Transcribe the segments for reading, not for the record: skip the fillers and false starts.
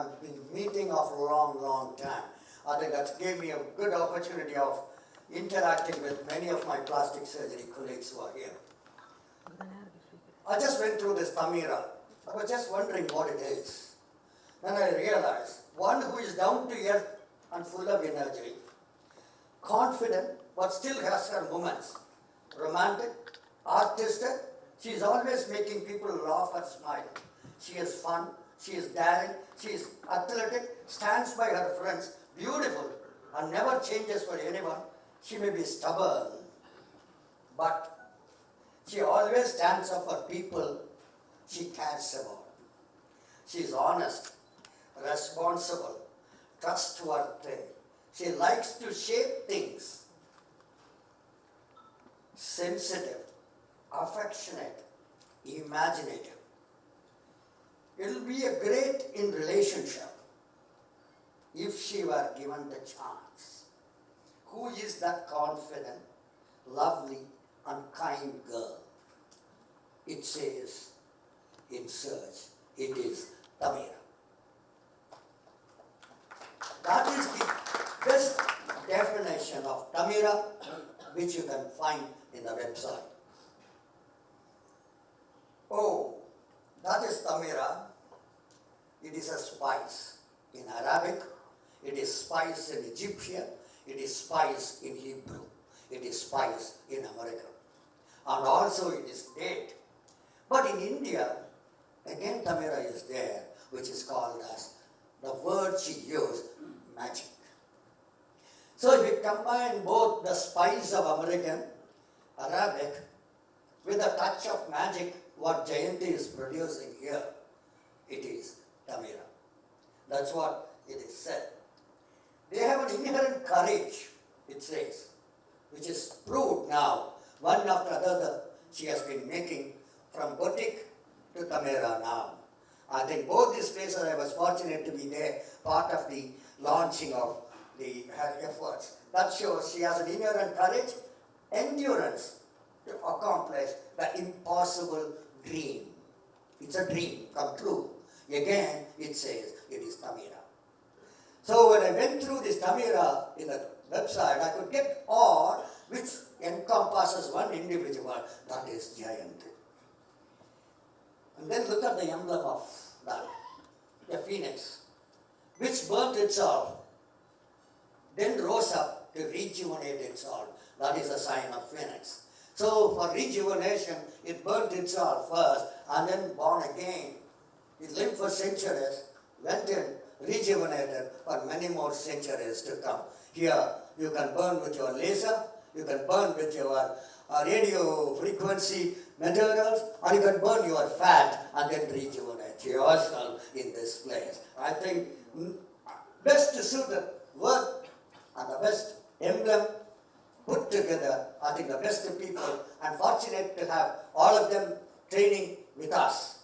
have been meeting of a long time. I think that gave me a good opportunity of interacting with many of my plastic surgery colleagues who are here. I just went through this Tamira. I was just wondering what it is. Then I realized, one who is down to earth and full of energy, confident, but still has her moments. Romantic, artistic, she is always making people laugh or smile. She is fun, she is daring, she is athletic, stands by her friends, beautiful, and never changes for anyone. She may be stubborn, but she always stands up for people she cares about. She is honest, responsible, trustworthy. She likes to shape things. Sensitive, affectionate, imaginative. It will be a great in relationship if she were given the chance. Who is that confident, lovely, and kind girl? It says in search, it is Tamira. That is the best definition of Tamira, which you can find in the website. Oh, that is Tamira. It is a spice in Arabic, it is spice in Egyptian, it is spice in Hebrew, it is spice in American, and also it is date. But in India, again Tamira is there, which is called as, the word she used, magic. So if we combine both the spice of American, Arabic, with a touch of magic, what Jayanti is producing here, it is Tamira. That's what it is said. They have an inherent courage, it says, which is proved now, one after another, she has been making from boutique to Tamira now. I think both these places I was fortunate to be there, part of the launching of her efforts. That shows she has an inherent courage, endurance to accomplish the impossible dream. It's a dream come true. Again, it says it is Tamira. So when I went through this Tamira in the website, I could get all which encompasses one individual, that is Jayanti. And then look at the emblem of that, the phoenix, which burnt itself, then rose up to rejuvenate itself. That is a sign of phoenix. So for rejuvenation, it burnt itself first and then born again. It lived for centuries, went in, rejuvenated for many more centuries to come. Here, you can burn with your laser, you can burn with your radio frequency materials, or you can burn your fat and then rejuvenate yourself in this place. I think best suited word and the best emblem put together, I think the best people, and fortunate to have all of them training with us.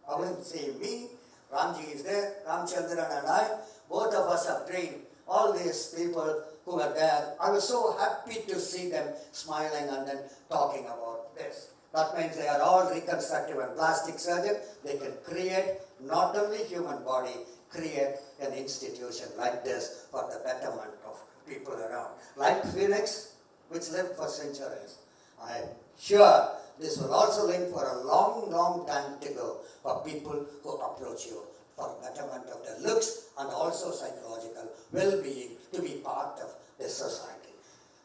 I wouldn't say me, Ramji is there, Ramchandran and I, both of us have trained all these people who are there. I was so happy to see them smiling and then talking about this. That means they are all reconstructive and plastic surgeons. They can create not only human body, create an institution like this for the betterment of people around. Like Phoenix, which lived for centuries. I am sure this will also live for a long time to go for people who approach you for betterment of their looks and also psychological well-being to be part of this society.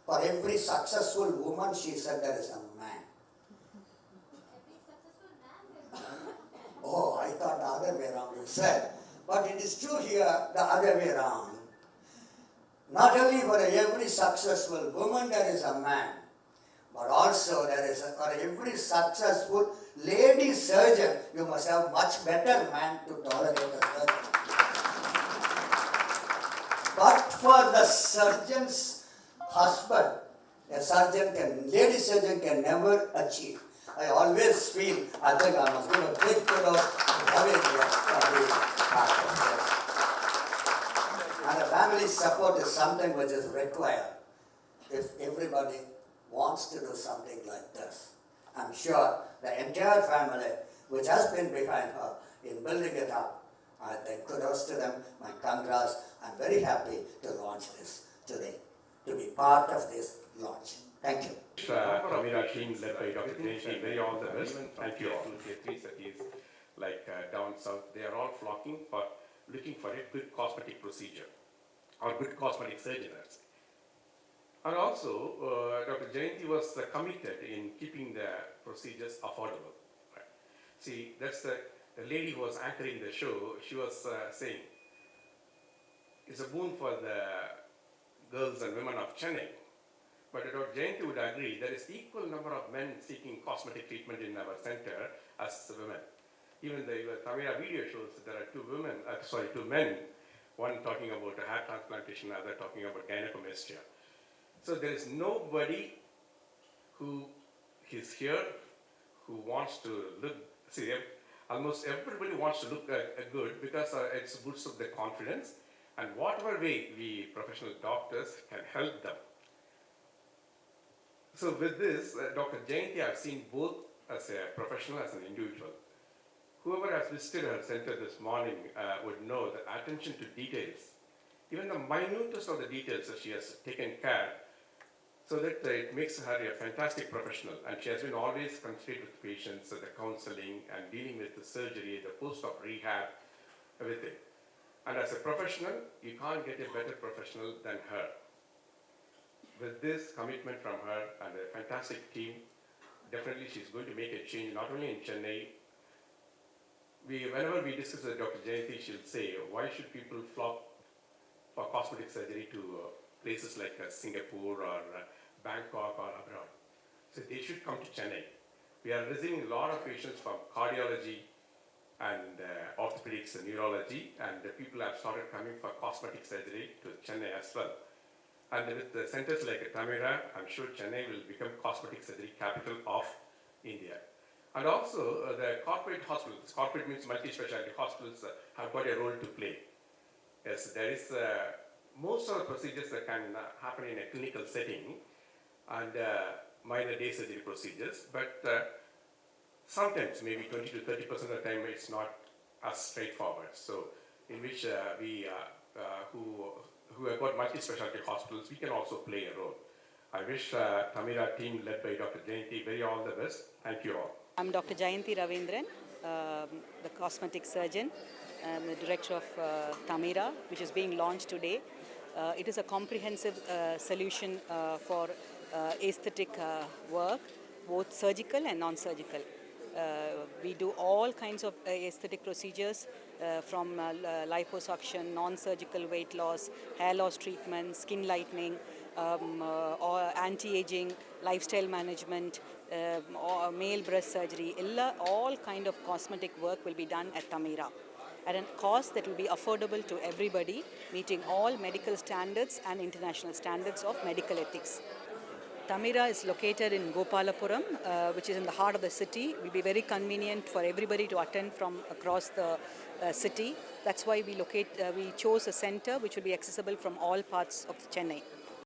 For every successful woman, she said, there is a man. Every successful man. Oh, I thought the other way around you said. But it is true here, the other way around. Not only for every successful woman there is a man, but also there is for every successful lady surgeon, you must have much better man to tolerate a surgeon. But for the surgeon's husband, lady surgeon can never achieve. I always feel, I think I must give a big kudos to Ravindra for being part of this. And the family support is something which is required if everybody wants to do something like this. I'm sure the entire family, which has been behind her in building it up, Then kudos to them, my congrats. I'm very happy to launch this today, to be part of this launch. Thank you. Tamira team led by Dr. Jainti, very all the best. Thank you all. Tier 3 cities like down south, they are all flocking for looking for a good cosmetic procedure or good cosmetic surgeon. And also, Dr. Jainti was committed in keeping the procedures affordable. Right? See, that's the lady who was anchoring the show. She was saying, it's a boon for the girls and women of Chennai. But Dr. Jainti would agree there is equal number of men seeking cosmetic treatment in our center as women. Even the Tamira video shows that there are two men, one talking about a hair transplantation, other talking about gynecomastia. So there is nobody who is here who wants to look, see, almost everybody wants to look good because it boosts up their confidence, and whatever way we professional doctors can help them. So with this, Dr. Jainti, I've seen both as a professional, as an individual. Whoever has visited her center this morning would know the attention to details, even the minutest of the details that she has taken care, so that it makes her a fantastic professional. And she has been always considerate with patients, the counseling and dealing with the surgery, the post-op rehab, everything. And as a professional, you can't get a better professional than her. With this commitment from her and a fantastic team, definitely she's going to make a change, not only in Chennai. Whenever we discuss with Dr. Jayanti, she'll say, why should people flock for cosmetic surgery to places like Singapore or Bangkok or abroad? So they should come to Chennai. We are receiving a lot of patients from cardiology and orthopedics and neurology, and people have started coming for cosmetic surgery to Chennai as well. And with the centers like Tamira, I'm sure Chennai will become cosmetic surgery capital of India. And also the corporate hospitals, corporate means multi-specialty hospitals, have got a role to play. Yes, there is most of the procedures that can happen in a clinical setting and minor day surgery procedures, but sometimes maybe 20 to 30% of the time it's not as straightforward. So in which who have got multi-specialty hospitals, we can also play a role. I wish Tamira team led by Dr. Jayanti very all the best. Thank you all. I'm Dr. Jayanti Ravindran, the cosmetic surgeon and the director of Tamira, which is being launched today. It is a comprehensive solution for aesthetic work, both surgical and non-surgical. We do all kinds of aesthetic procedures from liposuction, non-surgical weight loss, hair loss treatment, skin lightening, or anti-aging, lifestyle management, or male breast surgery. All kind of cosmetic work will be done at Tamira at a cost that will be affordable to everybody, meeting all medical standards and international standards of medical ethics. Tamira is located in Gopalapuram, which is in the heart of the city. It will be very convenient for everybody to attend from across the city. That's why we chose a center which will be accessible from all parts of Chennai.